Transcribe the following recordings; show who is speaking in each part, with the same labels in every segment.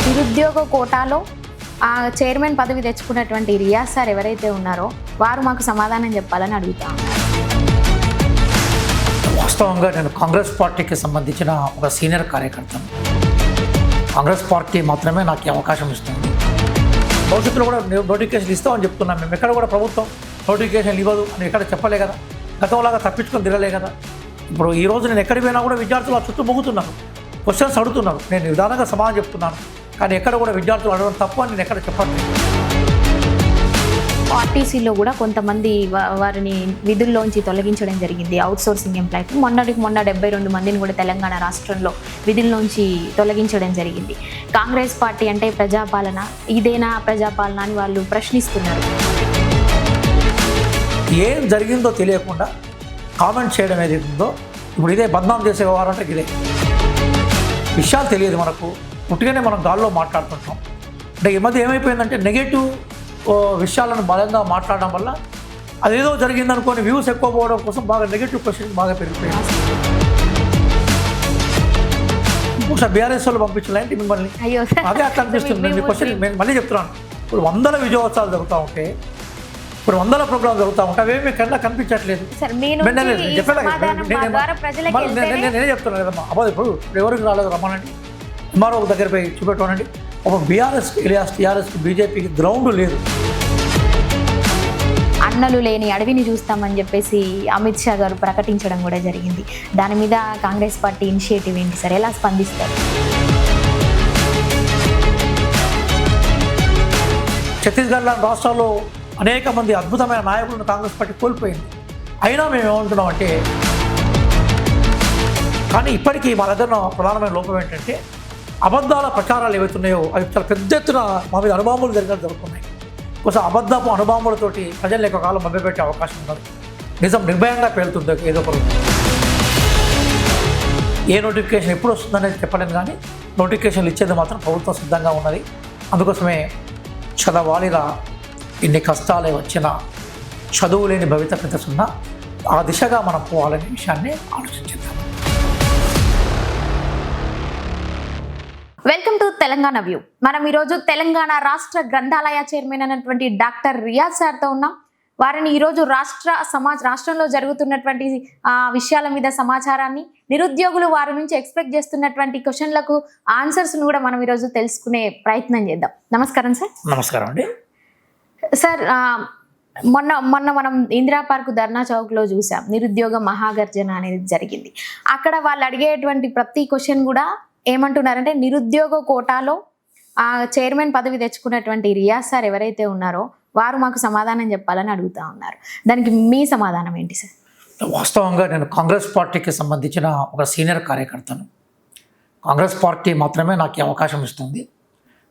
Speaker 1: నిరుద్యోగ కోటాలో ఆ చైర్మన్ పదవి తెచ్చుకున్నటువంటి రియాజ్ సార్ ఎవరైతే ఉన్నారో వారు మాకు సమాధానం చెప్పాలని అడుగుతాం.
Speaker 2: వాస్తవంగా నేను కాంగ్రెస్ పార్టీకి సంబంధించిన ఒక సీనియర్ కార్యకర్తను. కాంగ్రెస్ పార్టీ మాత్రమే నాకు ఈ అవకాశం ఇస్తుంది. భవిష్యత్తులో కూడా నోటిఫికేషన్ ఇస్తామని చెప్తున్నాం. మేము ఎక్కడ కూడా ప్రభుత్వం నోటిఫికేషన్ ఇవ్వదు అని ఎక్కడ చెప్పలే కదా, గతంలాగా తప్పించుకొని తిరగలే కదా. ఇప్పుడు ఈరోజు నేను ఎక్కడికి పోయినా కూడా విద్యార్థులు ఆ చుట్టూ మొగుతున్నారు, క్వశ్చన్స్ అడుగుతున్నారు. నేను విధానంగా సమాధానం చెప్తున్నాను, కానీ ఎక్కడ కూడా విద్యార్థులు అడగడం తప్పు అని నేను ఎక్కడ చెప్పట్లేదు.
Speaker 1: ఆర్టీసీలో కూడా కొంతమంది వారిని విధుల్లోంచి తొలగించడం జరిగింది, అవుట్ సోర్సింగ్ ఎంప్లాయీస్. మొన్న 72 మందిని కూడా తెలంగాణ రాష్ట్రంలో విధుల్లోంచి తొలగించడం జరిగింది. కాంగ్రెస్ పార్టీ అంటే ప్రజాపాలన, ఇదేనా ప్రజాపాలన అని వాళ్ళు ప్రశ్నిస్తున్నారు.
Speaker 2: ఏం జరిగిందో తెలియకుండా కామెంట్ చేయడం ఏదైతే ఉందో, ఇప్పుడు ఇదే బద్నాం చేసే వ్యవహారం అంటే ఇదే. విషయాలు తెలియదు మనకు, పుట్టిగానే మనం గాల్లో మాట్లాడుతుంటాం. అంటే ఈ మధ్య ఏమైపోయిందంటే నెగటివ్ విషయాలను బలంగా మాట్లాడడం వల్ల అదేదో జరిగిందనుకొని వ్యూస్ ఎక్కువ పోవడం కోసం బాగా నెగటివ్ క్వశ్చన్ బాగా పెరిగిపోయింది. ఒకసారి బీఆర్ఎస్ వాళ్ళు పంపించలేంటి మిమ్మల్ని, అదే అట్లా అనిపిస్తుంది. నేను క్వశ్చన్ మళ్ళీ చెప్తున్నాను. ఇప్పుడు 100 విజయోత్సవాలు జరుగుతూ ఉంటే, ఇప్పుడు 100 ప్రోగ్రామ్ జరుగుతూ ఉంటే అవేమి కన్నా కనిపించట్లేదు. నేనే చెప్తున్నాను కదమ్మా. అబ్బా ఇప్పుడు ఎవరికి రాలేదు రమ్మనండి, ఎంఆర్ఓ దగ్గర పోయి చూపెట్టమనండి. ఒక బీఆర్ఎస్కి ఇలియాస్ టీఆర్ఎస్కి బీజేపీకి గ్రౌండ్ లేదు.
Speaker 1: అన్నలు లేని అడవిని చూస్తామని చెప్పేసి అమిత్ షా గారు ప్రకటించడం కూడా జరిగింది. దాని మీద కాంగ్రెస్ పార్టీ ఇనిషియేటివ్ ఏంటి సార్, ఎలా స్పందిస్తారు?
Speaker 2: ఛత్తీస్గఢ్ లాంటి రాష్ట్రాల్లో అనేక మంది అద్భుతమైన నాయకులను కాంగ్రెస్ పార్టీ కోల్పోయింది. అయినా మేము ఏమంటున్నామంటే, కానీ ఇప్పటికీ మా దగ్గర ప్రధానమైన లోపం ఏంటంటే, అబద్ధాల ప్రచారాలు ఏవైతున్నాయో అవి చాలా పెద్ద ఎత్తున మా మీద అనుభవాలు జరుగుతున్నాయి. కొంచెం అబద్ధపు అనుభవాలతోటి ప్రజలు ఎక్కువకాలం మభ్యపెట్టే అవకాశం ఉండదు. నిజం నిర్భయంగా పేలుతుంది ఏదో ఒకరు. ఏ నోటిఫికేషన్ ఎప్పుడు వస్తుందనేది చెప్పలేను, కానీ నోటిఫికేషన్లు ఇచ్చేది మాత్రం ప్రభుత్వం సిద్ధంగా ఉన్నది. అందుకోసమే చదవాలిరా, ఇన్ని కష్టాలే వచ్చినా చదువు లేని భవితవ్యత ఉన్న ఆ దిశగా మనం పోవాలనే విషయాన్ని ఆలోచించాం.
Speaker 1: Welcome to Telangana view. మనం ఈరోజు తెలంగాణ రాష్ట్ర గ్రంథాలయ చైర్మన్ అయినటువంటి డాక్టర్ రియాజ్ సార్తో ఉన్నాం. వారిని ఈరోజు రాష్ట్రంలో జరుగుతున్నటువంటి విషయాల మీద సమాచారాన్ని, నిరుద్యోగులు వారి నుంచి ఎక్స్పెక్ట్ చేస్తున్నటువంటి క్వశ్చన్లకు ఆన్సర్స్ను కూడా మనం ఈరోజు తెలుసుకునే ప్రయత్నం చేద్దాం. నమస్కారం సార్.
Speaker 2: నమస్కారం అండి.
Speaker 1: సార్, మొన్న మనం ఇందిరా పార్క్ ధర్నా చౌక్లో చూసాం, నిరుద్యోగ మహాగర్జన అనేది జరిగింది. అక్కడ వాళ్ళు అడిగేటువంటి ప్రతి క్వశ్చన్ కూడా ఏమంటున్నారంటే, నిరుద్యోగ కోటాలో ఆ చైర్మన్ పదవి తెచ్చుకున్నటువంటి రియాజ్ సార్ ఎవరైతే ఉన్నారో వారు మాకు సమాధానం చెప్పాలని అడుగుతా ఉన్నారు. దానికి మీ సమాధానం ఏంటి సార్?
Speaker 2: వాస్తవంగా నేను కాంగ్రెస్ పార్టీకి సంబంధించిన ఒక సీనియర్ కార్యకర్తను. కాంగ్రెస్ పార్టీ మాత్రమే నాకు ఈ అవకాశం ఇస్తుంది.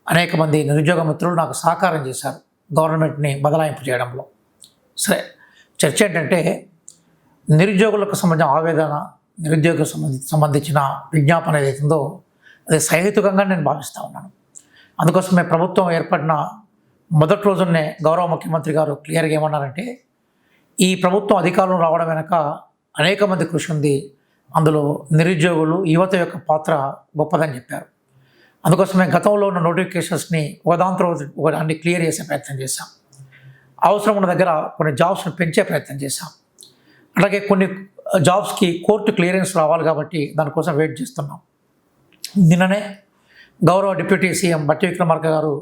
Speaker 2: అనేక మంది నిరుద్యోగ మిత్రులు నాకు సహకారం చేశారు గవర్నమెంట్ని బదలాయింపు చేయడంలో. సరే, చర్చ ఏంటంటే, నిరుద్యోగులకు సంబంధించిన ఆవేదన, నిరుద్యోగ సంబంధించిన విజ్ఞాపన ఏదైతుందో అది సహేతుకంగా నేను భావిస్తూ ఉన్నాను. అందుకోసమే ప్రభుత్వం ఏర్పడిన మొదటి రోజునే గౌరవ ముఖ్యమంత్రి గారు క్లియర్గా ఏమన్నారంటే, ఈ ప్రభుత్వం అధికారంలో రావడం వెనక అనేక మంది కృషి ఉంది, అందులో నిరుద్యోగులు యువత యొక్క పాత్ర గొప్పదని చెప్పారు. అందుకోసమే గతంలో ఉన్న నోటిఫికేషన్స్ని ఒకదాన్ని క్లియర్ చేసే ప్రయత్నం చేశాం. అవసరం ఉన్న దగ్గర కొన్ని జాబ్స్ని పెంచే ప్రయత్నం చేశాం. అలాగే కొన్ని జాబ్స్కి కోర్టు క్లియరెన్స్ రావాలి కాబట్టి దానికోసం వెయిట్ చేస్తున్నాం. నిన్ననే గౌరవ డిప్యూటీ సీఎం బట్టి విక్రమార్క గారు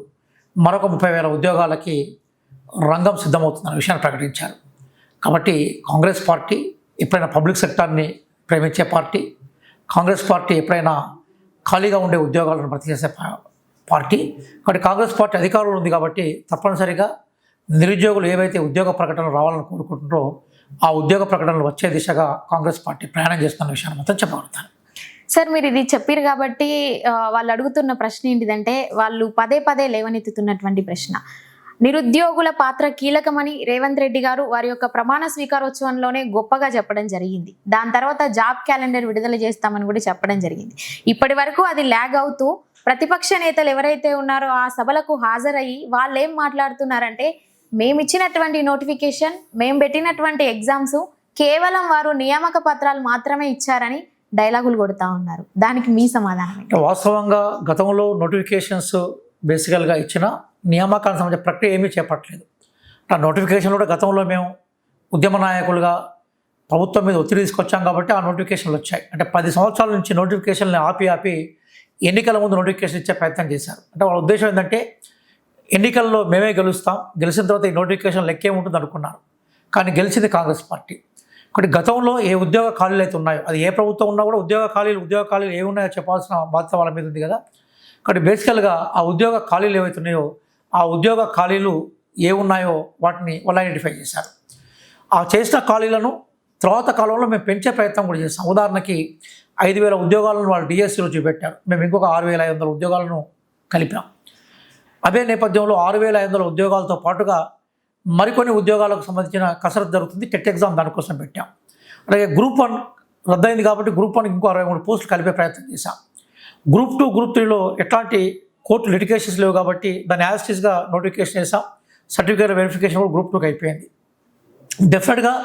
Speaker 2: మరొక 30,000 ఉద్యోగాలకి రంగం సిద్ధమవుతుందన్న విషయాన్ని ప్రకటించారు. కాబట్టి కాంగ్రెస్ పార్టీ ఎప్పుడైనా పబ్లిక్ సెక్టార్ని ప్రేమించే పార్టీ, కాంగ్రెస్ పార్టీ ఎప్పుడైనా ఖాళీగా ఉండే ఉద్యోగాలను భర్తీ చేసే పార్టీ. కాబట్టి కాంగ్రెస్ పార్టీ అధికారంలో ఉంది కాబట్టి తప్పనిసరిగా నిరుద్యోగులు ఏవైతే ఉద్యోగ ప్రకటనలు రావాలని కోరుకుంటున్నారో ఆ ఉద్యోగ ప్రకటనలు వచ్చే దిశగా కాంగ్రెస్ పార్టీ ప్రయాణం చేస్తున్న విషయాన్ని మొత్తం చెప్పగలుగుతాను.
Speaker 1: సార్, మీరు ఇది చెప్పారు కాబట్టి వాళ్ళు అడుగుతున్న ప్రశ్న ఏంటిదంటే, వాళ్ళు పదే లేవనెత్తుతున్నటువంటి ప్రశ్న, నిరుద్యోగుల పాత్ర కీలకమని రేవంత్ రెడ్డి గారు వారి యొక్క ప్రమాణ స్వీకారోత్సవంలోనే గొప్పగా చెప్పడం జరిగింది. దాని తర్వాత జాబ్ క్యాలెండర్ విడుదల చేస్తామని కూడా చెప్పడం జరిగింది. ఇప్పటి వరకు అది ల్యాగ్ అవుతూ ప్రతిపక్ష నేతలు ఎవరైతే ఉన్నారో ఆ సభలకు హాజరయ్యి వాళ్ళు ఏం మాట్లాడుతున్నారంటే, మేము ఇచ్చినటువంటి నోటిఫికేషన్, మేము పెట్టినటువంటి ఎగ్జామ్స్ కేవలం వారు నియామక పత్రాలు మాత్రమే ఇచ్చారని డైలాగులు కొడతా ఉన్నారు. దానికి మీ సమాధానం ఏంటి?
Speaker 2: అంటే వాస్తవంగా గతంలో నోటిఫికేషన్స్ బేసికల్గా ఇచ్చిన నియామకానికి సంబంధించిన ప్రక్రియ ఏమీ చేపట్టలేదు. ఆ నోటిఫికేషన్ కూడా గతంలో మేము ఉద్యమ నాయకులుగా ప్రభుత్వం మీద ఒత్తిడి తీసుకొచ్చాం కాబట్టి ఆ నోటిఫికేషన్లు వచ్చాయి. అంటే 10 సంవత్సరాల నుంచి నోటిఫికేషన్లు ఆపి ఎన్నికల ముందు నోటిఫికేషన్ ఇచ్చే ప్రయత్నం చేశారు. అంటే వాళ్ళ ఉద్దేశం ఏంటంటే ఎన్నికల్లో మేమే గెలుస్తాం, గెలిచిన తర్వాత ఈ నోటిఫికేషన్ లెక్కే ఉంటుంది అనుకున్నారు. కానీ గెలిచింది కాంగ్రెస్ పార్టీ. కాబట్టి గతంలో ఏ ఉద్యోగ ఖాళీలు అయితే ఉన్నాయో, అది ఏ ప్రభుత్వం ఉన్నా కూడా ఉద్యోగ ఖాళీలు ఏ ఉన్నాయో చెప్పాల్సిన బాధ్యత వాళ్ళ మీద ఉంది కదా. కాబట్టి బేసికల్గా ఆ ఉద్యోగ ఖాళీలు ఏవైతే ఉన్నాయో ఆ ఉద్యోగ ఖాళీలు ఏ ఉన్నాయో వాటిని వాళ్ళు ఐడెంటిఫై చేశారు. ఆ చేసిన ఖాళీలను తర్వాత కాలంలో మేము పెంచే ప్రయత్నం కూడా చేస్తాం. ఉదాహరణకి 5,000 ఉద్యోగాలను వాళ్ళు డిఎస్సిలో చూపెట్టారు. మేము ఇంకొక 6,500 ఉద్యోగాలను కలిపాం. అదే నేపథ్యంలో 6,500 ఉద్యోగాలతో పాటుగా మరికొన్ని ఉద్యోగాలకు సంబంధించిన కసరత్తు జరుగుతుంది. టెట్ ఎగ్జామ్ దానికోసం పెట్టాం. అలాగే గ్రూప్ 1 రద్దయింది కాబట్టి గ్రూప్ 1 ఇంకో 63 పోస్టులు కలిపే ప్రయత్నం చేశాం. గ్రూప్ 2, గ్రూప్ 3లో ఎట్లాంటి కోర్టు లిటిగేషన్స్ లేవు కాబట్టి దాన్ని యాజిటీస్గా నోటిఫికేషన్ చేసాం. సర్టిఫికేట్ వెరిఫికేషన్ కూడా గ్రూప్ 2కి అయిపోయింది. డెఫినెట్గా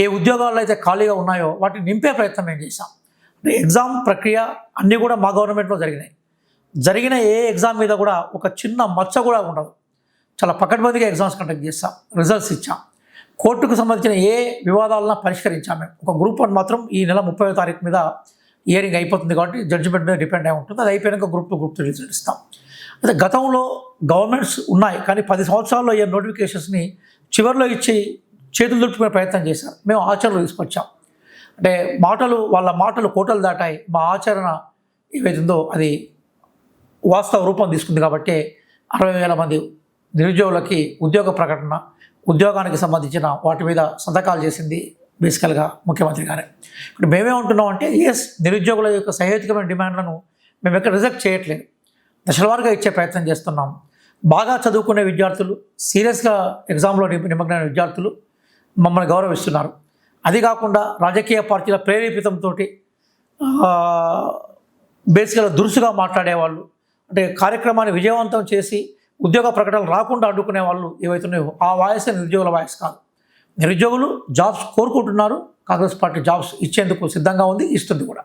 Speaker 2: ఏ ఉద్యోగాల్లో అయితే ఖాళీగా ఉన్నాయో వాటిని నింపే ప్రయత్నం మేము చేశాం. ఎగ్జామ్ ప్రక్రియ అన్నీ కూడా మా గవర్నమెంట్లో జరిగిన ఏ ఎగ్జామ్ మీద కూడా ఒక చిన్న మచ్చ కూడా ఉండదు. చాలా పకడ్బందీగా ఎగ్జామ్స్ కండక్ట్ చేస్తాం, రిజల్ట్స్ ఇచ్చాం. కోర్టుకు సంబంధించిన ఏ వివాదాలను పరిష్కరించాం. మేము ఒక గ్రూప్ 1 మాత్రం ఈ నెల 30వ తారీఖు మీద హియరింగ్ అయిపోతుంది కాబట్టి జడ్జిమెంట్ మీద డిపెండ్ అయి ఉంటుంది. అది అయిపోయాక గ్రూప్ 2, గ్రూప్ 3 రిజల్ట్ ఇస్తాం. అయితే గతంలో గవర్నమెంట్స్ ఉన్నాయి కానీ 10 సంవత్సరాల్లో ఈ నోటిఫికేషన్స్ని చివరిలో ఇచ్చి చేతులు దులుపుకునే ప్రయత్నం చేశారు. మేము ఆచరణలో తీసుకొచ్చాం. అంటే వాళ్ళ మాటలు కోటలు దాటాయి. మా ఆచరణ ఏవైతుందో అది వాస్తవ రూపం తీసుకుంది కాబట్టి 60,000 మంది నిరుద్యోగులకి ఉద్యోగ ప్రకటన, ఉద్యోగానికి సంబంధించిన వాటి మీద సంతకాలు చేసింది బేసికల్గా ముఖ్యమంత్రి గారే. ఇప్పుడు మేమేమంటున్నాం అంటే నిరుద్యోగుల యొక్క సహేతుకమైన డిమాండ్లను మేము ఎక్కడ రిజెక్ట్ చేయట్లేదు, దశలవారీగా ఇచ్చే ప్రయత్నం చేస్తున్నాం. బాగా చదువుకునే విద్యార్థులు, సీరియస్గా ఎగ్జామ్లో నిమగ్నమైన విద్యార్థులు మమ్మల్ని గౌరవిస్తున్నారు. అది కాకుండా రాజకీయ పార్టీల ప్రేరేపితంతో బేసికల్గా దురుసుగా మాట్లాడేవాళ్ళు, అంటే కార్యక్రమాన్ని విజయవంతం చేసి ఉద్యోగ ప్రకటనలు రాకుండా అడ్డుకునే వాళ్ళు ఏవైతున్నాయో ఆ వాయిస్ నిరుద్యోగుల వాయిస్ కాదు. నిరుద్యోగులు జాబ్స్ కోరుకుంటున్నారు. కాంగ్రెస్ పార్టీ జాబ్స్ ఇచ్చేందుకు సిద్ధంగా ఉంది, ఇస్తుంది కూడా.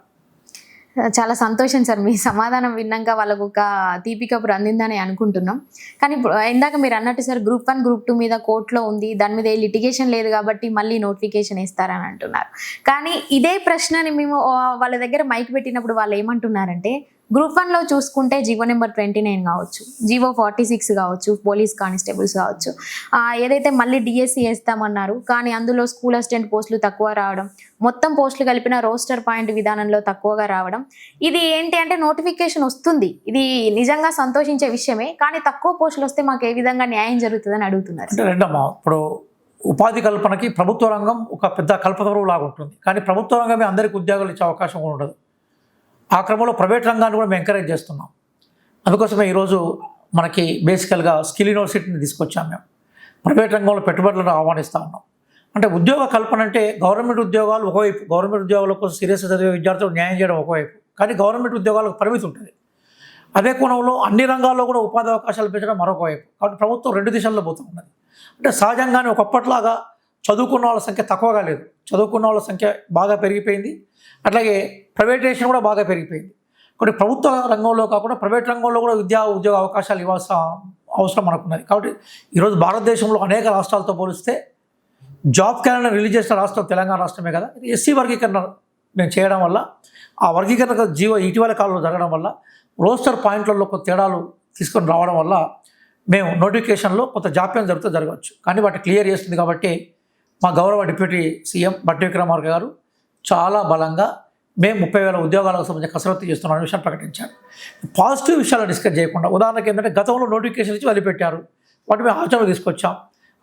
Speaker 1: చాలా సంతోషం సార్, మీ సమాధానం విన్నాక వాళ్ళకు ఒక తీపి కబురు అందిందని అనుకుంటున్నాం. కానీ ఇందాక మీరు అన్నట్టు సార్ గ్రూప్ 1, గ్రూప్ 2 మీద కోర్టులో ఉంది, దాని మీద ఏ లిటిగేషన్ లేదు కాబట్టి మళ్ళీ నోటిఫికేషన్ ఇస్తారని అంటున్నారు. కానీ ఇదే ప్రశ్నని మేము వాళ్ళ దగ్గర మైక్ పెట్టినప్పుడు వాళ్ళు ఏమంటున్నారంటే గ్రూప్ 1లో చూసుకుంటే జీవో నెంబర్ 29 కావచ్చు, జీవో 46 కావచ్చు, పోలీస్ కానిస్టేబుల్స్ కావచ్చు, ఏదైతే మళ్ళీ డిఎస్సి వేస్తామన్నారు కానీ అందులో స్కూల్ అసిస్టెంట్ పోస్టులు తక్కువ రావడం, మొత్తం పోస్టులు కలిపిన రోస్టర్ పాయింట్ విధానంలో తక్కువగా రావడం, ఇది ఏంటి అంటే నోటిఫికేషన్ వస్తుంది, ఇది నిజంగా సంతోషించే విషయమే, కానీ తక్కువ పోస్టులు వస్తే మాకు ఏ విధంగా న్యాయం జరుగుతుందని అడుగుతున్నారు.
Speaker 2: అంటే రెండమ్మా, ఇప్పుడు ఉపాధి కల్పనకి ప్రభుత్వ రంగం ఒక పెద్ద కల్పతరువు లాగా ఉంటుంది, కానీ ప్రభుత్వ రంగమే అందరికీ ఉద్యోగాలు ఇచ్చే అవకాశం కూడా ఉండదు. ఆ క్రమంలో ప్రైవేట్ రంగాన్ని కూడా మేము ఎంకరేజ్ చేస్తున్నాం. అందుకోసమే ఈరోజు మనకి బేసికల్గా స్కిల్ యూనివర్సిటీని తీసుకొచ్చాం. మేము ప్రైవేట్ రంగంలో పెట్టుబడులను ఆహ్వానిస్తూ ఉన్నాం. అంటే ఉద్యోగ కల్పన అంటే గవర్నమెంట్ ఉద్యోగాలు ఒకవైపు, గవర్నమెంట్ ఉద్యోగాల కోసం సీరియస్గా చదివే విద్యార్థులకు న్యాయం చేయడం ఒకవైపు, కానీ గవర్నమెంట్ ఉద్యోగాలకు పరిమితి ఉంటుంది. అదే కోణంలో అన్ని రంగాల్లో కూడా ఉపాధి అవకాశాలు పెంచడం మరొక వైపు. కాబట్టి ప్రభుత్వం 2 దిశల్లో పోతూ ఉన్నది. అంటే సహజంగానే ఒకప్పట్లాగా చదువుకున్న వాళ్ళ సంఖ్య తక్కువగా లేదు, చదువుకున్న వాళ్ళ సంఖ్య బాగా పెరిగిపోయింది. అట్లాగే ప్రైవేటైజేషన్ కూడా బాగా పెరిగిపోయింది. కొన్ని ప్రభుత్వ రంగంలో కాకుండా ప్రైవేట్ రంగంలో కూడా ఉద్యోగ అవకాశాలు ఇవ్వాల్సిన అవసరం మనకున్నది. కాబట్టి ఈరోజు భారతదేశంలో అనేక రాష్ట్రాలతో పోలిస్తే జాబ్ క్యాలెండర్ రిలీజ్ చేసిన రాష్ట్రం తెలంగాణ రాష్ట్రమే కదా. ఎస్సీ వర్గీకరణ మేము చేయడం వల్ల, ఆ వర్గీకరణ ఇటీవల కాలంలో జరగడం వల్ల, రోస్టర్ పాయింట్లలో కొంత తేడాలు తీసుకొని రావడం వల్ల మేము నోటిఫికేషన్లో కొంత జాప్యం జరగవచ్చు. కానీ వాటి క్లియర్ చేస్తుంది కాబట్టి మా గౌరవ డిప్యూటీ సీఎం బట్టి విక్రమార్క గారు చాలా బలంగా మేము 30,000 ఉద్యోగాలకు సంబంధించి కసరత్తు చేస్తున్న విషయం ప్రకటించారు. పాజిటివ్ విషయాలు డిస్కస్ చేయకుండా, ఉదాహరణకి ఏంటంటే గతంలో నోటిఫికేషన్ ఇచ్చి వదిలిపెట్టారు, వాటి మేము ఆచరణలో తీసుకొచ్చాం.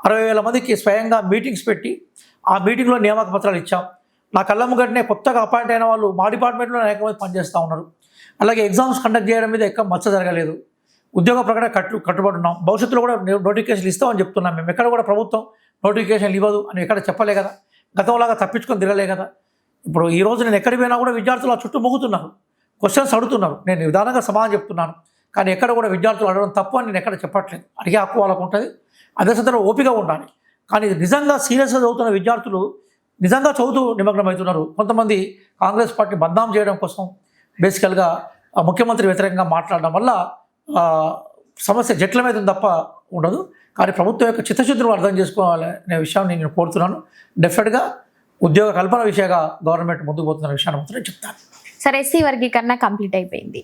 Speaker 2: 60,000 మందికి స్వయంగా మీటింగ్స్ పెట్టి ఆ మీటింగ్లో నియామక పత్రాలు ఇచ్చాం. నా కళ్ళ ముంగటనే కొత్తగా అపాయింట్ అయిన వాళ్ళు మా డిపార్ట్మెంట్లో అనేక మంది పనిచేస్తూ ఉన్నారు. అలాగే ఎగ్జామ్స్ కండక్ట్ చేయడం మీద ఎక్కడ మచ్చ జరగలేదు. ఉద్యోగ ప్రకటన కట్టుబడి ఉన్నాం. భవిష్యత్తులో కూడా నోటిఫికేషన్లు ఇస్తామని చెప్తున్నాం. మేము ఎక్కడ కూడా ప్రభుత్వం నోటిఫికేషన్లు ఇవ్వదు అని ఎక్కడ చెప్పలే కదా, గతంలాగా తప్పించుకొని తిరగలే కదా. ఇప్పుడు ఈరోజు నేను ఎక్కడికి పోయినా కూడా విద్యార్థులు ఆ చుట్టూ మొగుతున్నారు, క్వశ్చన్స్ అడుగుతున్నారు. నేను విధానంగా సమాధానం చెప్తున్నాను, కానీ ఎక్కడ కూడా విద్యార్థులు అడగడం తప్పు అని నేను ఎక్కడ చెప్పట్లేదు. అడిగే హక్కు వాళ్ళకు ఉంటుంది, అదే సందర్భంలో ఓపిక ఉండాలి. కానీ నిజంగా సీరియస్గా చదువుతున్న విద్యార్థులు నిజంగా చదువుతూ నిమగ్నం అవుతున్నారు. కొంతమంది కాంగ్రెస్ పార్టీ బద్నాం చేయడం కోసం బేసికల్గా ముఖ్యమంత్రి వ్యతిరేకంగా మాట్లాడడం వల్ల ఆ, సమస్య జట్ల మీద ఉంది తప్ప ఉండదు. కానీ ప్రభుత్వం యొక్క చిత్తశుద్ధిని అర్థం చేసుకోవాలి అనే విషయాన్ని నేను కోరుతున్నాను. డెఫినెట్గా ఉద్యోగ కల్పన విషయంగా గవర్నమెంట్ ముందుకు పోతున్న విషయాన్ని మాత్రం చెప్తాను.
Speaker 1: సరే, ఎస్సీ వర్గీకరణ కంప్లీట్ అయిపోయింది.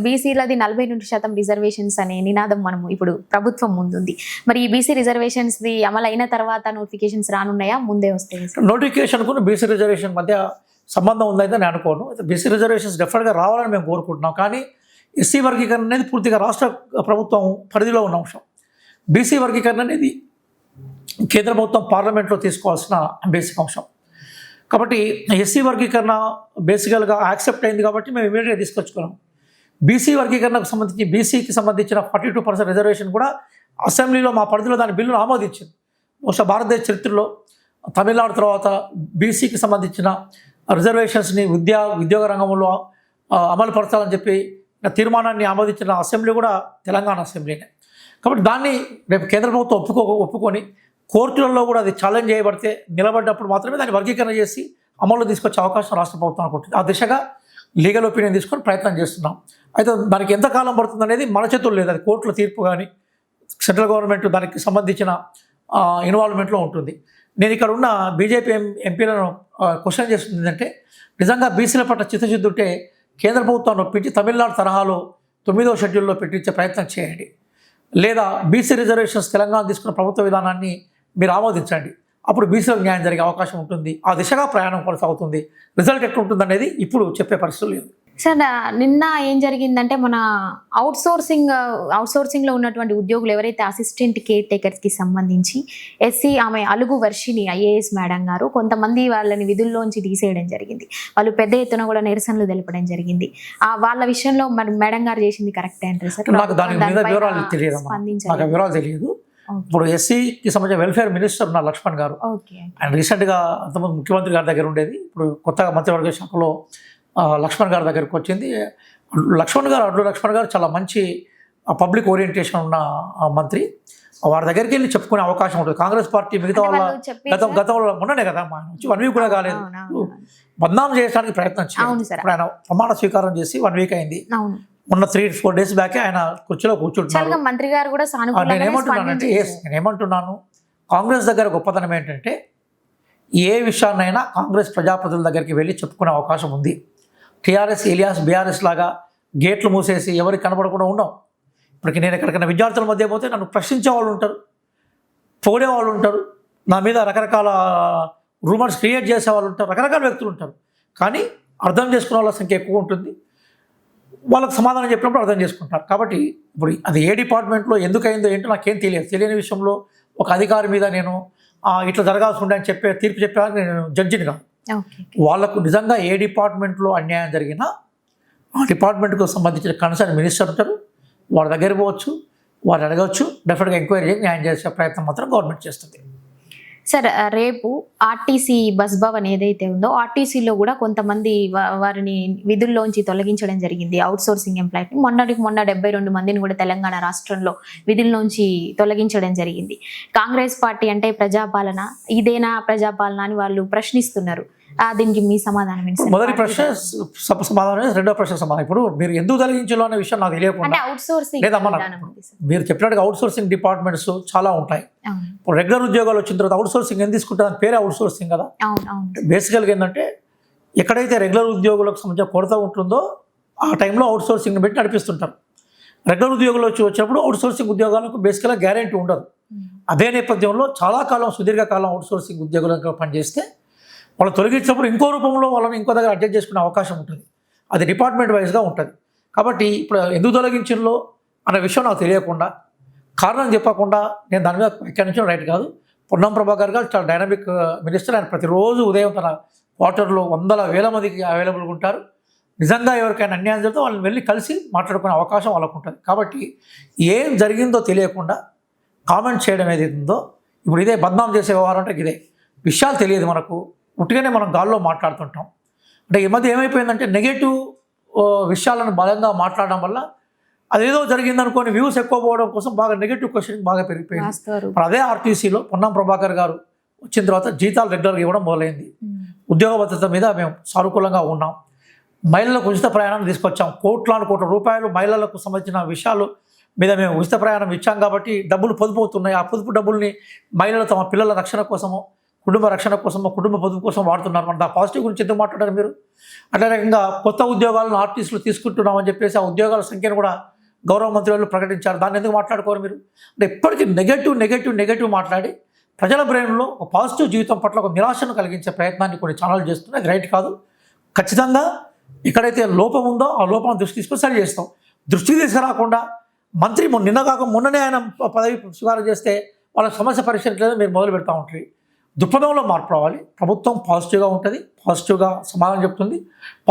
Speaker 1: బీసీలది 42% రిజర్వేషన్స్ అనే నినాదం మనము ఇప్పుడు ప్రభుత్వం ముందుంది. మరి ఈ బీసీ రిజర్వేషన్స్ది అమలు అయిన తర్వాత నోటిఫికేషన్స్ రానున్నాయా, ముందే వస్తాయి?
Speaker 2: నోటిఫికేషన్కు బీసీ రిజర్వేషన్ మధ్య సంబంధం ఉందైతే నేను అనుకోను. అయితే బీసీ రిజర్వేషన్స్ డెఫినెట్గా రావాలని మేము కోరుకుంటున్నాం. కానీ ఎస్సీ వర్గీకరణ అనేది పూర్తిగా రాష్ట్ర ప్రభుత్వం పరిధిలో ఉన్న అంశం. బీసీ వర్గీకరణ అనేది కేంద్ర ప్రభుత్వం పార్లమెంట్లో తీసుకోవాల్సిన బేసిక్ అంశం. కాబట్టి ఎస్సీ వర్గీకరణ బేసికల్గా యాక్సెప్ట్ అయింది కాబట్టి మేము ఇమీడియట్గా తీసుకొచ్చుకున్నాం. బీసీ వర్గీకరణకు సంబంధించి బీసీకి సంబంధించిన 42% రిజర్వేషన్ కూడా అసెంబ్లీలో మా పరిధిలో దాని బిల్లును ఆమోదించింది. బహుశా భారతదేశ చరిత్రలో తమిళనాడు తర్వాత బీసీకి సంబంధించిన రిజర్వేషన్స్ని ఉద్యోగ రంగంలో అమలుపరచాలని చెప్పి తీర్మానాన్ని ఆమోదించిన అసెంబ్లీ కూడా తెలంగాణ అసెంబ్లీనే. కాబట్టి దాన్ని రేపు కేంద్ర ప్రభుత్వం ఒప్పుకొని కోర్టులలో కూడా అది ఛాలెంజ్ చేయబడితే నిలబడ్డప్పుడు మాత్రమే దాన్ని వర్గీకరణ చేసి అమల్లో తీసుకొచ్చే అవకాశం రాష్ట్ర ప్రభుత్వం అనుకుంటుంది. ఆ దిశగా లీగల్ ఒపీనియన్ తీసుకొని ప్రయత్నం చేస్తున్నాం. అయితే దానికి ఎంతకాలం పడుతుంది అనేది మన చేతుల్లో లేదు. అది కోర్టుల తీర్పు కానీ సెంట్రల్ గవర్నమెంట్ దానికి సంబంధించిన ఇన్వాల్వ్మెంట్లో ఉంటుంది. నేను ఇక్కడ ఉన్న బీజేపీ ఎంపీలను క్వశ్చన్ చేస్తుంది ఏంటంటే, నిజంగా బీసీల పట్ల చిత్తశుద్ధి ఉంటే కేంద్ర ప్రభుత్వాన్ని ఒప్పించి తమిళనాడు తరహాలో 9వ షెడ్యూల్లో పెట్టించే ప్రయత్నం చేయండి. లేదా బీసీ రిజర్వేషన్స్ తెలంగాణ తీసుకున్న ప్రభుత్వ విధానాన్ని మీరు ఆమోదించండి. అప్పుడు బీసీలకు న్యాయం జరిగే అవకాశం ఉంటుంది. ఆ దిశగా ప్రయాణం కొనసాగుతుంది. రిజల్ట్ ఎట్లుంటుంది అనేది ఇప్పుడు చెప్పే పరిస్థితులు లేదు.
Speaker 1: సార్, నిన్న ఏం జరిగిందంటే, మన అవుట్సోర్సింగ్లో ఉన్నటువంటి ఉద్యోగులు ఎవరైతే అసిస్టెంట్ కేర్ టేకర్స్కి సంబంధించి ఎస్సీ ఆమె అలుగు వర్షిని ఐఏఎస్ మేడం గారు కొంతమంది వాళ్ళని విధుల్లోంచి తీసేయడం జరిగింది. వాళ్ళు పెద్ద ఎత్తున కూడా నిరసనలు తెలపడం జరిగింది. వాళ్ళ విషయంలో మరి మేడం గారు చేసింది కరెక్టే అంటారు సార్?
Speaker 2: నాకు దాని మీద వివరాలు తెలియదు. నాకు వివరాలు తెలియదు. ఇప్పుడు ఎస్సీకి సంబంధించిన వెల్ఫేర్ మినిస్టర్ ఉన్నారు లక్ష్మణ్ గారు. ఆయన రీసెంట్గా అంతకుముందు ముఖ్యమంత్రి గారి దగ్గర ఉండేది. ఇప్పుడు కొత్తగా మంత్రివర్గ శాఖలో లక్ష్మణ్ గారి దగ్గరికి వచ్చింది. అడ్లు లక్ష్మణ్ గారు చాలా మంచి పబ్లిక్ ఓరియంటేషన్ ఉన్న మంత్రి. వారి దగ్గరికి వెళ్ళి చెప్పుకునే అవకాశం ఉంటుంది. కాంగ్రెస్ పార్టీ మిగతా వాళ్ళ గతంలో మొన్ననే కదా ఆయన వచ్చి 1 వీక్ కూడా కాలేదు, బద్నాం చేయడానికి ప్రయత్నం చేయాలి. ఇప్పుడు ఆయన ప్రమాణ స్వీకారం చేసి 1 వీక్ అయింది. మొన్న 3-4 డేస్ బ్యాకే ఆయన కుర్చీలో కూర్చుంటున్నారు.
Speaker 1: మంత్రి గారు కూడా
Speaker 2: నేనేమంటున్నాను, కాంగ్రెస్ దగ్గర గొప్పతనం ఏంటంటే ఏ విషయాన్నైనా కాంగ్రెస్ ప్రజాప్రతినిధుల దగ్గరికి వెళ్ళి చెప్పుకునే అవకాశం ఉంది. టీఆర్ఎస్ ఎలియాస్ బీఆర్ఎస్ లాగా గేట్లు మూసేసి ఎవరికి కనపడకుండా ఉండవు. ఇప్పటికి నేను ఎక్కడికైనా విద్యార్థుల మధ్య పోతే నన్ను ప్రశ్నించే వాళ్ళు ఉంటారు, పొగిడే వాళ్ళు ఉంటారు, నా మీద రకరకాల రూమర్స్ క్రియేట్ చేసే వాళ్ళు ఉంటారు, రకరకాల వ్యక్తులు ఉంటారు. కానీ అర్థం చేసుకునే వాళ్ళ సంఖ్య ఎక్కువ ఉంటుంది. వాళ్ళకి సమాధానం చెప్పినప్పుడు అర్థం చేసుకుంటారు. కాబట్టి ఇప్పుడు అది ఏ డిపార్ట్మెంట్లో ఎందుకు అయిందో ఏంటో నాకేం తెలియని విషయంలో ఒక అధికారి మీద నేను ఇట్లా జరగాల్సి ఉండే అని తీర్పు చెప్పేవారికి నేను జడ్జిని కాదు. వాళ్ళకు నిజంగా ఏ డిపార్ట్మెంట్లో అన్యాయం జరిగినా ఆ డిపార్ట్మెంట్కు సంబంధించిన కన్సర్న్ మినిస్టర్ ఉంటారు, వాళ్ళ దగ్గర పోవచ్చు, వాళ్ళు అడగవచ్చు. డెఫినెట్గా ఎంక్వైరీ చేసి న్యాయం చేసే ప్రయత్నం మాత్రం గవర్నమెంట్ చేస్తుంది.
Speaker 1: సార్, రేపు ఆర్టీసీ బస్ భవన్ ఏదైతే ఉందో ఆర్టీసీలో కూడా కొంతమంది వారిని విధుల్లోంచి తొలగించడం జరిగింది. అవుట్సోర్సింగ్ ఎంప్లాయీ మొన్న 72 మందిని కూడా తెలంగాణ రాష్ట్రంలో విధుల్లోంచి తొలగించడం జరిగింది. కాంగ్రెస్ పార్టీ అంటే ప్రజాపాలన, ఇదేనా ప్రజాపాలన అని వాళ్ళు ప్రశ్నిస్తున్నారు. దీనికి మీ సమాధానం ఏంటి?
Speaker 2: మొదటి ప్రశ్న సమాధానం, రెండో ప్రశ్న సమాధానం. ఇప్పుడు మీరు ఎందుకు తొలగించాలో అనే విషయం నాకు తెలియకుండా మీరు చెప్పినట్టుగా అవుట్సోర్సింగ్ డిపార్ట్మెంట్స్ చాలా ఉంటాయి. ఇప్పుడు రెగ్యులర్ ఉద్యోగాలు వచ్చిన తర్వాత అవుట్సోర్సింగ్ ఎందుకు తీసుకుంటారు? పేరే అవుట్సోర్సింగ్ కదా. బేసికల్గా ఏంటంటే ఎక్కడైతే రెగ్యులర్ ఉద్యోగులకు సంబంధించిన కొరత ఉంటుందో ఆ టైంలో అవుట్సోర్సింగ్ పెట్టి నడిపిస్తుంటారు. రెగ్యులర్ ఉద్యోగులు వచ్చినప్పుడు అవుట్సోర్సింగ్ ఉద్యోగాలకు బేసికల్గా గ్యారెంటీ ఉండదు. అదే నేపథ్యంలో చాలా కాలం సుదీర్ఘకాలం అవుట్సోర్సింగ్ ఉద్యోగులకు పనిచేస్తే వాళ్ళు తొలగించినప్పుడు ఇంకో రూపంలో వాళ్ళని ఇంకో దగ్గర అడ్జస్ట్ చేసుకునే అవకాశం ఉంటుంది. అది డిపార్ట్మెంట్ వైజ్గా ఉంటుంది. కాబట్టి ఇప్పుడు ఎందుకు తొలగించిందో అనే విషయం నాకు తెలియకుండా, కారణం చెప్పకుండా నేను దాని మీద వ్యాఖ్యానించడం రైట్ కాదు. పొన్నం ప్రభాకర్ గారు చాలా డైనమిక్ మినిస్టర్. ఆయన ప్రతిరోజు ఉదయం తన క్వార్టర్లో 100,000 మందికి అవైలబుల్గా ఉంటారు. నిజంగా ఎవరికైనా అన్యాయం జరిగితే వాళ్ళని వెళ్ళి కలిసి మాట్లాడుకునే అవకాశం వాళ్ళకు ఉంటుంది. కాబట్టి ఏం జరిగిందో తెలియకుండా కామెంట్ చేయడం ఏదైతే ఉందో, ఇప్పుడు ఇదే బద్నాం చేసే వ్యవహారం అంటే ఇదే. విషయాలు తెలియదు మనకు, ఉట్టిగానే మనం గాల్లో మాట్లాడుతుంటాం. అంటే ఈ మధ్య ఏమైపోయిందంటే నెగటివ్ విషయాలను బలంగా మాట్లాడడం వల్ల అదేదో జరిగిందనుకోని వ్యూస్ ఎక్కువ పోవడం కోసం బాగా నెగటివ్ క్వశ్చన్ బాగా పెరిగిపోయింది. అదే ఆర్టీసీలో పొన్నం ప్రభాకర్ గారు వచ్చిన తర్వాత జీతాలు రెగ్యులర్గా ఇవ్వడం మొదలైంది. ఉద్యోగ భద్రత మీద మేము సానుకూలంగా ఉన్నాం. మహిళలకు ఉచిత ప్రయాణం తీసుకొచ్చాం. కోట్ల రూపాయలు మహిళలకు సంబంధించిన విషయాలు మీద మేము ఉచిత ప్రయాణం ఇచ్చాం కాబట్టి డబ్బులు పొదుపు అవుతున్నాయి. ఆ పొదుపు డబ్బుల్ని మహిళలు తమ పిల్లల రక్షణ కోసమో, కుటుంబ రక్షణ కోసమో, కుటుంబ పొదుపు కోసం వాడుతున్నారు. మన పాజిటివ్ గురించి ఎందుకు మాట్లాడారు మీరు? అదే రకంగా కొత్త ఉద్యోగాలను ఆర్టిస్టులు తీసుకుంటున్నామని చెప్పేసి ఆ ఉద్యోగాల సంఖ్యను కూడా గౌరవ మంత్రి వాళ్ళు ప్రకటించారు. దాన్ని ఎందుకు మాట్లాడుకోరు మీరు? అంటే ఎప్పటికీ నెగటివ్ మాట్లాడి ప్రజల బ్రెయిన్లో ఒక పాజిటివ్ జీవితం పట్ల ఒక నిరాశను కలిగించే ప్రయత్నాన్ని కొన్ని ఛానల్ చేస్తున్నాయి. అది రైట్ కాదు. ఖచ్చితంగా ఎక్కడైతే లోపం ఉందో ఆ లోపాన్ని దృష్టి తీసుకొని సరి చేస్తాం. దృష్టికి తీసుకురాకుండా మంత్రి మొన్ననే ఆయన పదవి స్వీకారం చేస్తే వాళ్ళ సమస్య పరిష్కరించలేదు మీరు మొదలు పెడతా ఉంటారు. దృక్పథంలో మార్పు రావాలి. ప్రభుత్వం పాజిటివ్గా ఉంటుంది, పాజిటివ్గా సమాధానం చెప్తుంది,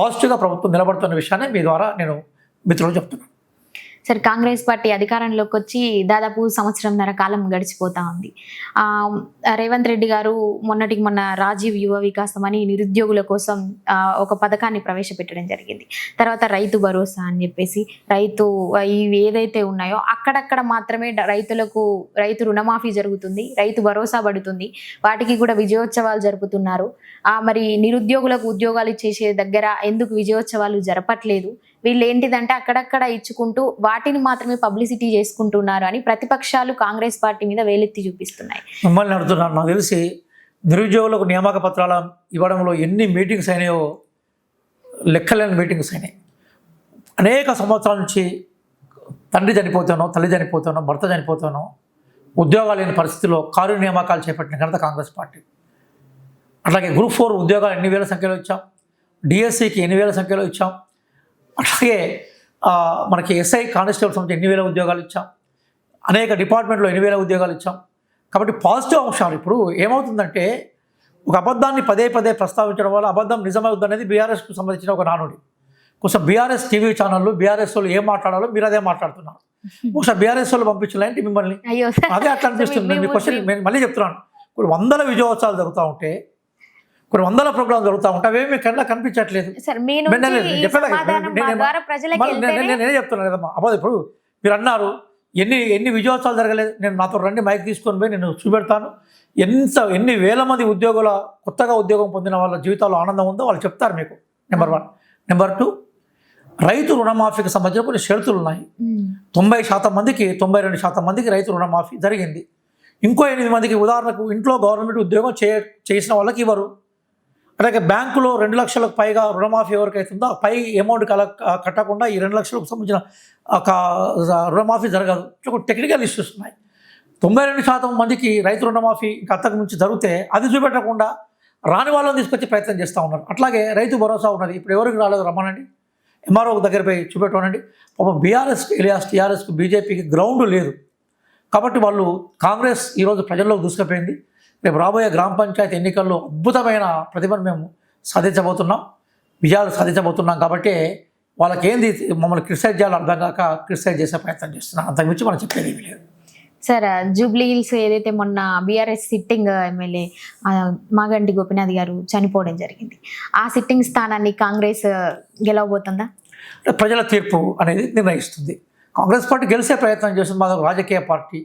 Speaker 2: పాజిటివ్గా ప్రభుత్వం నిలబడుతున్న విషయాన్ని మీ ద్వారా నేను మిత్రులు చెప్తున్నాను.
Speaker 1: సరే, కాంగ్రెస్ పార్టీ అధికారంలోకి వచ్చి దాదాపు సంవత్సరంన్నర కాలం గడిచిపోతా ఉంది. రేవంత్ రెడ్డి గారు మొన్న రాజీవ్ యువ వికాసం అని నిరుద్యోగుల కోసం ఒక పథకాన్ని ప్రవేశపెట్టడం జరిగింది. తర్వాత రైతు భరోసా అని చెప్పేసి ఇవి ఏదైతే ఉన్నాయో అక్కడక్కడ మాత్రమే రైతు రుణమాఫీ జరుగుతుంది, రైతు భరోసా పడుతుంది. వాటికి కూడా విజయోత్సవాలు జరుపుతున్నారు. మరి నిరుద్యోగులకు ఉద్యోగాలు ఇచ్చేసే దగ్గర ఎందుకు విజయోత్సవాలు జరపట్లేదు? వీళ్ళు ఏంటిదంటే అక్కడక్కడ ఇచ్చుకుంటూ వాటిని మాత్రమే పబ్లిసిటీ చేసుకుంటున్నారు అని ప్రతిపక్షాలు కాంగ్రెస్ పార్టీ మీద వేలెత్తి చూపిస్తున్నాయి.
Speaker 2: మిమ్మల్ని అడుగుతున్నాను. నాకు తెలిసి నిరుద్యోగులకు నియామక పత్రాల ఇవ్వడంలో ఎన్ని మీటింగ్స్ అయినాయో లెక్కలేని మీటింగ్స్ అయినాయి. అనేక సంవత్సరాల నుంచి తండ్రి చనిపోతానో, తల్లి చనిపోతానో, భర్త చనిపోతానో ఉద్యోగాలు లేని పరిస్థితిలో కారు నియామకాలు చేపట్టిన ఘనత కాంగ్రెస్ పార్టీ. అట్లాగే గ్రూప్ 4 ఉద్యోగాలు ఎన్ని వేల సంఖ్యలో ఇచ్చాం, డిఎస్సికి ఎన్ని వేల సంఖ్యలో ఇచ్చాం, అట్లాగే మనకి ఎస్ఐ కానిస్టేబుల్ సంబంధించి ఎన్ని వేల ఉద్యోగాలు ఇచ్చాం, అనేక డిపార్ట్మెంట్లో ఎన్ని వేల ఉద్యోగాలు ఇచ్చాం. కాబట్టి పాజిటివ్ అంశాలు. ఇప్పుడు ఏమవుతుందంటే ఒక అబద్ధాన్ని పదే ప్రస్తావించడం వల్ల అబద్ధం నిజమవుతుంది అనేది బీఆర్ఎస్కు సంబంధించిన ఒక నానుడి. కొంచెం బీఆర్ఎస్ టీవీ ఛానళ్ళు బీఆర్ఎస్ వాళ్ళు ఏం మాట్లాడాలో మీరు అదే మాట్లాడుతున్నారు. ఒకసారి బీఆర్ఎస్ వాళ్ళు పంపించలేంటి మిమ్మల్ని? అదే అట్లా అనిపిస్తుంది. మీ క్వశ్చన్ నేను మళ్ళీ చెప్తున్నాను. ఇప్పుడు 100 విజయోత్సవాలు జరుగుతూ ఉంటే, కొన్ని 100 ప్రోగ్రాంలు జరుగుతూ ఉంటాయి, అవేమి కన్నా కనిపించట్లేదు. నేనే చెప్తున్నాను కదమ్మా. అబ్బాయి ఇప్పుడు మీరు అన్నారు ఎన్ని విజయోత్సవాలు జరగలేదు. నేను నాతో రండి, మైక్ తీసుకొని పోయి నేను చూపెడతాను. ఎన్ని వేల మంది కొత్తగా ఉద్యోగం పొందిన వాళ్ళ జీవితాల్లో ఆనందం ఉందో వాళ్ళు చెప్తారు మీకు. నెంబర్ 1. నెంబర్ 2, రైతు రుణమాఫీకి సంబంధించిన కొన్ని షరతులు ఉన్నాయి. 90% మందికి, 92% మందికి రైతు రుణమాఫీ జరిగింది. ఇంకో 8 మందికి, ఉదాహరణకు ఇంట్లో గవర్నమెంట్ ఉద్యోగం చేసిన వాళ్ళకి ఇవ్వరు. అలాగే బ్యాంకులో 2 లక్షలకు పైగా రుణమాఫీ ఎవరికైతుందో ఆ పై అమౌంట్ కట్టకుండా ఈ 2 లక్షలకు సంబంధించిన ఒక రుణమాఫీ జరగదు. ఇట్లా టెక్నికల్ ఇష్యూస్ ఉన్నాయి. 92% మందికి రైతు రుణమాఫీ ఇంకా అంతకు మించి జరిగితే అది చూపెట్టకుండా రాని వాళ్ళని తీసుకొచ్చి ప్రయత్నం చేస్తూ ఉన్నారు. అట్లాగే రైతు భరోసా ఉన్నది. ఇప్పుడు ఎవరికి రాలేదు రమ్మనండి, ఎంఆర్ఓ దగ్గర పోయి చూపెట్టమనండి. పాపం బీఆర్ఎస్కి ఎలియాస్ టీఆర్ఎస్కి బీజేపీకి గ్రౌండ్ లేదు. కాబట్టి వాళ్ళు కాంగ్రెస్ ఈరోజు ప్రజల్లోకి దూసుకుపోయింది. రేపు రాబోయే గ్రామ పంచాయతీ ఎన్నికల్లో అద్భుతమైన ప్రతిభను మేము సాధించబోతున్నాం, విజయాలు సాధించబోతున్నాం. కాబట్టి వాళ్ళకి ఏంది మమ్మల్ని క్రిటిసైజ్ చేయాలో అర్థం కాక క్రిటిసైజ్ చేసే ప్రయత్నం చేస్తున్నాం. అంతకుమించి మనం చెప్పేది ఏమీ లేదు.
Speaker 1: సార్, జూబ్లీ హిల్స్ ఏదైతే మొన్న BRS sitting MLA Maganti Gopinath గారు చనిపోవడం జరిగింది, ఆ సిట్టింగ్ స్థానాన్ని కాంగ్రెస్ గెలవబోతుందా?
Speaker 2: ప్రజల తీర్పు అనేది నిర్ణయిస్తుంది. కాంగ్రెస్ పార్టీ గెలిచే ప్రయత్నం చేస్తుంది. మాది రాజకీయ పార్టీ.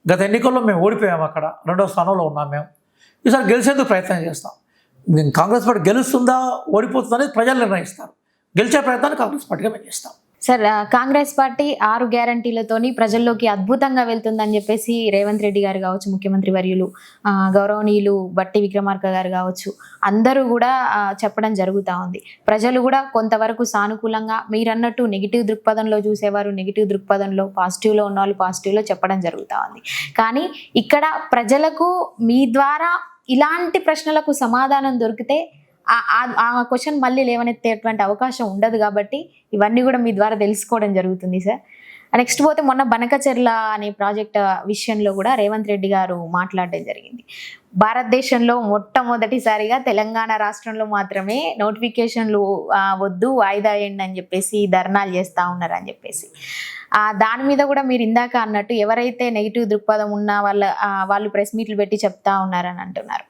Speaker 2: గత ఎన్నికల్లో మేము ఓడిపోయాము, అక్కడ 2వ స్థానంలో ఉన్నాం మేము. ఈసారి గెలిచేందుకు ప్రయత్నం చేస్తాం. కాంగ్రెస్ పార్టీ గెలుస్తుందా ఓడిపోతుందా అనేది ప్రజలు నిర్ణయిస్తారు. గెలిచే ప్రయత్నాన్ని కాంగ్రెస్ పార్టీగా మేము చేస్తాం.
Speaker 1: సార్, కాంగ్రెస్ పార్టీ 6 గ్యారంటీలతోని ప్రజల్లోకి అద్భుతంగా వెళ్తుందని చెప్పేసి రేవంత్ రెడ్డి గారు కావచ్చు, ముఖ్యమంత్రి వర్యులు గౌరవనీయులు బట్టి విక్రమార్క గారు కావచ్చు, అందరూ కూడా చెప్పడం జరుగుతూ ఉంది. ప్రజలు కూడా కొంతవరకు సానుకూలంగా, మీరన్నట్టు నెగిటివ్ దృక్పథంలో చూసేవారు నెగిటివ్ దృక్పథంలో, పాజిటివ్లో ఉన్న వాళ్ళు పాజిటివ్లో చెప్పడం జరుగుతూ ఉంది. కానీ ఇక్కడ ప్రజలకు మీ ద్వారా ఇలాంటి ప్రశ్నలకు సమాధానం దొరికితే ఆ క్వశ్చన్ మళ్ళీ లేవనెత్తేటువంటి అవకాశం ఉండదు. కాబట్టి ఇవన్నీ కూడా మీ ద్వారా తెలుసుకోవడం జరుగుతుంది సార్. నెక్స్ట్ పోతే మొన్న బనకచెర్ల అనే ప్రాజెక్ట్ విషయంలో కూడా రేవంత్ రెడ్డి గారు మాట్లాడడం జరిగింది. భారతదేశంలో మొట్టమొదటిసారిగా తెలంగాణ రాష్ట్రంలో మాత్రమే నోటిఫికేషన్లు వద్దు, వాయిదా వేయండి అని చెప్పేసి ధర్నాలు చేస్తూ ఉన్నారని చెప్పేసి, దాని మీద కూడా మీరు ఇందాక అన్నట్టు ఎవరైతే నెగిటివ్ దృక్పథం ఉన్న వాళ్ళు ప్రెస్ మీట్లు పెట్టి చెప్తా ఉన్నారని అంటున్నారు.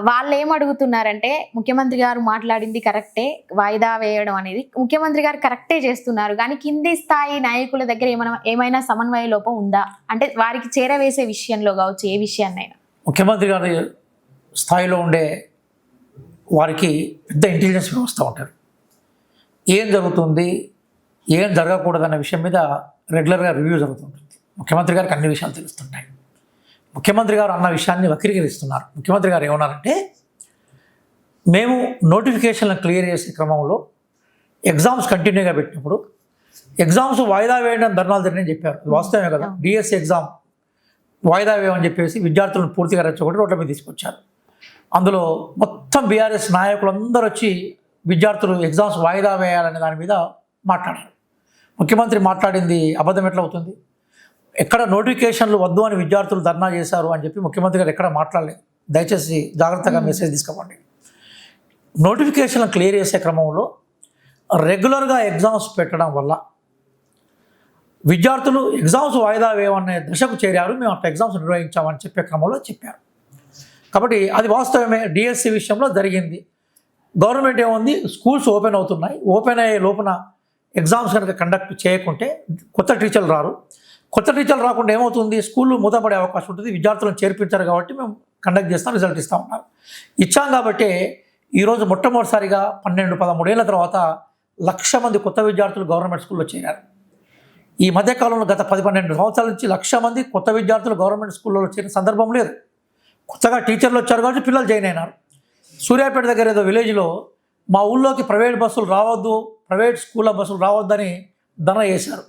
Speaker 1: వాళ్ళు ఏం అడుగుతున్నారంటే, ముఖ్యమంత్రి గారు మాట్లాడింది కరెక్టే, వాయిదా వేయడం అనేది ముఖ్యమంత్రి గారు కరెక్టే చేస్తున్నారు, కానీ కింది స్థాయి నాయకుల దగ్గర ఏమైనా సమన్వయ లోపం ఉందా అంటే వారికి చేరవేసే విషయంలో కావచ్చు, ఏ విషయాన్నైనా?
Speaker 2: ముఖ్యమంత్రి గారి స్థాయిలో ఉండే వారికి పెద్ద ఇంటెలిజెన్స్ వ్యవస్థ ఉంటుంది. ఏం జరుగుతుంది, ఏం జరగకూడదన్న విషయం మీద రెగ్యులర్గా రివ్యూ జరుగుతుంటుంది. ముఖ్యమంత్రి గారికి అన్ని విషయాలు తెలుస్తుంటాయి. ముఖ్యమంత్రి గారు అన్న విషయాన్ని వక్రీకరిస్తున్నారు. ముఖ్యమంత్రి గారు ఏమన్నారంటే, మేము నోటిఫికేషన్లను క్లియర్ చేసే క్రమంలో ఎగ్జామ్స్ కంటిన్యూగా పెట్టినప్పుడు ఎగ్జామ్స్ వాయిదా వేయడం ధర్నాలు జరిగినాయని చెప్పారు. అది వాస్తవమే కదా. డిఎస్సి ఎగ్జామ్ వాయిదా వేయమని చెప్పేసి విద్యార్థులను పూర్తిగా రెచ్చగొట్టి రోడ్ల మీద తీసుకొచ్చారు. అందులో మొత్తం బీఆర్ఎస్ నాయకులందరూ వచ్చి విద్యార్థులు ఎగ్జామ్స్ వాయిదా వేయాలనే దాని మీద మాట్లాడారు. ముఖ్యమంత్రి మాట్లాడింది అబద్ధం ఎట్లా అవుతుంది? ఎక్కడ నోటిఫికేషన్లు వద్దు అని విద్యార్థులు ధర్నా చేశారు అని చెప్పి ముఖ్యమంత్రి గారు ఎక్కడ మాట్లాడలేదు. దయచేసి జాగ్రత్తగా మెసేజ్ తీసుకోండి. నోటిఫికేషన్లు క్లియర్ చేసే క్రమంలో రెగ్యులర్గా ఎగ్జామ్స్ పెట్టడం వల్ల విద్యార్థులు ఎగ్జామ్స్ వాయిదా వేయమనే దశకు చేరారు. మేము అట్లా ఎగ్జామ్స్ నిర్వహించామని చెప్పే క్రమంలో చెప్పారు. కాబట్టి అది వాస్తవమే. డిఎస్సి విషయంలో జరిగింది. గవర్నమెంట్ ఏముంది, స్కూల్స్ ఓపెన్ అవుతున్నాయి, ఓపెన్ అయ్యే లోపల ఎగ్జామ్స్ కనుక కండక్ట్ చేయకుంటే కొత్త టీచర్లు రారు. కొత్త టీచర్లు రాకుండా ఏమవుతుంది, స్కూళ్ళు మూతపడే అవకాశం ఉంటుంది. విద్యార్థులను చేర్పించారు కాబట్టి మేము కండక్ట్ చేస్తాం, రిజల్ట్ ఇస్తూ ఉన్నారు. ఇచ్చాం కాబట్టి ఈరోజు మొట్టమొదటిసారిగా 12-13 ఏళ్ళ తర్వాత 1,00,000 మంది కొత్త విద్యార్థులు గవర్నమెంట్ స్కూల్లో చేరారు. ఈ మధ్యకాలంలో గత 10-12 సంవత్సరాల నుంచి 1,00,000 మంది కొత్త విద్యార్థులు గవర్నమెంట్ స్కూల్లో చేరిన సందర్భం లేదు. కొత్తగా టీచర్లు వచ్చారు కాబట్టి పిల్లలు జాయిన్ అయినారు. సూర్యాపేట దగ్గర ఏదో విలేజ్లో మా ఊళ్ళోకి ప్రైవేట్ బస్సులు రావద్దు, ప్రైవేట్ స్కూళ్ళ బస్సులు రావద్దని ధర్నా చేశారు.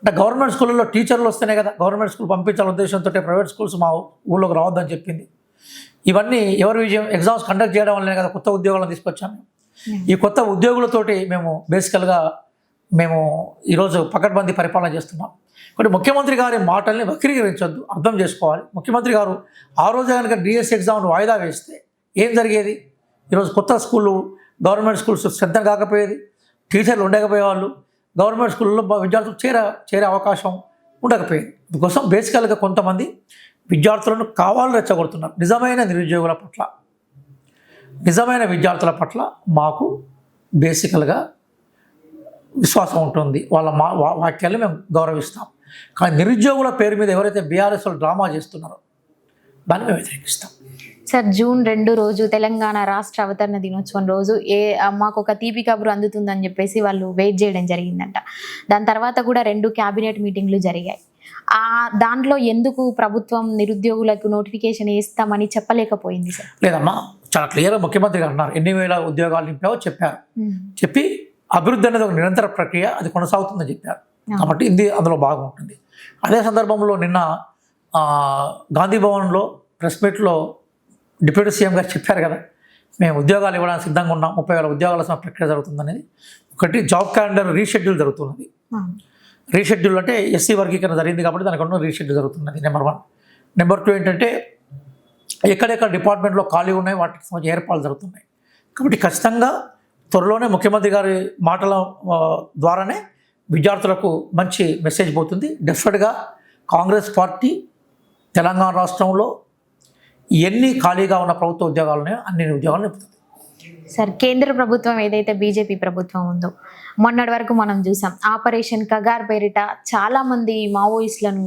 Speaker 2: అంటే గవర్నమెంట్ స్కూళ్ళలో టీచర్లు వస్తేనే కదా గవర్నమెంట్ స్కూల్ పంపించాలనే ఉద్దేశంతో ప్రైవేట్ స్కూల్స్ మా ఊళ్ళోకి రావద్దని చెప్పింది. ఇవన్నీ ఎవరి విజయం? ఎగ్జామ్స్ కండక్ట్ చేయడం వల్లనే కదా కొత్త ఉద్యోగాలను తీసుకొచ్చాము. ఈ కొత్త ఉద్యోగులతోటి మేము ఈరోజు పకడ్బందీ పరిపాలన చేస్తున్నాం. కాబట్టి ముఖ్యమంత్రి గారి మాటల్ని వక్రీకరించొద్దు, అర్థం చేసుకోవాలి. ముఖ్యమంత్రి గారు ఆ రోజు కనుక డిఎస్సి ఎగ్జామ్ను వాయిదా వేస్తే ఏం జరిగేది? ఈరోజు కొత్త స్కూళ్ళు, గవర్నమెంట్ స్కూల్స్ స్ట్రెంత్ కాకపోయేది, టీచర్లు ఉండకపోయేవాళ్ళు, గవర్నమెంట్ స్కూల్లో విద్యార్థులు చేరే అవకాశం ఉండకపోయేది. అందుకోసం బేసికల్గా కొంతమంది విద్యార్థులను కావాలని రెచ్చగొడుతున్నారు. నిజమైన నిరుద్యోగుల పట్ల, నిజమైన విద్యార్థుల పట్ల మాకు బేసికల్గా విశ్వాసం ఉంటుంది. వాళ్ళ వాక్యాలు మేము గౌరవిస్తాం. కానీ నిరుద్యోగుల పేరు మీద ఎవరైతే బీఆర్ఎస్ వాళ్ళు డ్రామా చేస్తున్నారో దాన్ని మేము వ్యతిరేకిస్తాం.
Speaker 1: సార్, June 2 రోజు తెలంగాణ రాష్ట్ర అవతరణ దినోత్సవం రోజు మాకు ఒక తీపి కబురు అందుతుందని చెప్పేసి వాళ్ళు వెయిట్ చేయడం జరిగిందంట. దాని తర్వాత కూడా 2 క్యాబినెట్ మీటింగ్లు జరిగాయి. దాంట్లో ఎందుకు ప్రభుత్వం నిరుద్యోగులకు నోటిఫికేషన్ వేస్తామని చెప్పలేకపోయింది సార్?
Speaker 2: లేదమ్మా, చాలా క్లియర్గా ముఖ్యమంత్రి గారు అన్నారు. ఎన్ని వేల ఉద్యోగాలు నింపావో చెప్పారు. చెప్పి అభివృద్ధి అనేది ఒక నిరంతర ప్రక్రియ, అది కొనసాగుతుందని చెప్పారు. కాబట్టి ఇది అందులో బాగుంటుంది. అదే సందర్భంలో నిన్న గాంధీ భవన్లో ప్రెస్ మీట్లో డిప్యూటీ సీఎం గారు చెప్పారు కదా, మేము ఉద్యోగాలు ఇవ్వడానికి సిద్ధంగా ఉన్నాం, 30,000 ఉద్యోగాల ప్రక్రియ జరుగుతుందనేది. ఒకటి, జాబ్ క్యాలెండర్ రీషెడ్యూల్ జరుగుతున్నది. రీషెడ్యూల్ అంటే ఎస్సీ వర్గీకరణ జరిగింది కాబట్టి దానికి ఉన్న రీషెడ్యూల్ జరుగుతున్నది, నెంబర్ 1. నెంబర్ 2 ఏంటంటే ఎక్కడెక్కడ డిపార్ట్మెంట్లో ఖాళీ ఉన్నాయి వాటికి సంబంధించి ఏర్పాట్లు జరుగుతున్నాయి. కాబట్టి ఖచ్చితంగా త్వరలోనే ముఖ్యమంత్రి గారి మాటల ద్వారానే విద్యార్థులకు మంచి మెసేజ్ పోతుంది. డెఫినెట్గా కాంగ్రెస్ పార్టీ తెలంగాణ రాష్ట్రంలో ఎన్ని ఖాళీగా ఉన్న ప్రభుత్వ ఉద్యోగాలు ఉన్నాయో అన్ని ఉద్యోగాలు నింపుతుంది.
Speaker 1: సార్, కేంద్ర ప్రభుత్వం ఏదైతే బీజేపీ ప్రభుత్వం ఉందో మొన్నటి వరకు మనం చూసాం, ఆపరేషన్ కగార్ పేరిట చాలామంది మావోయిస్టులను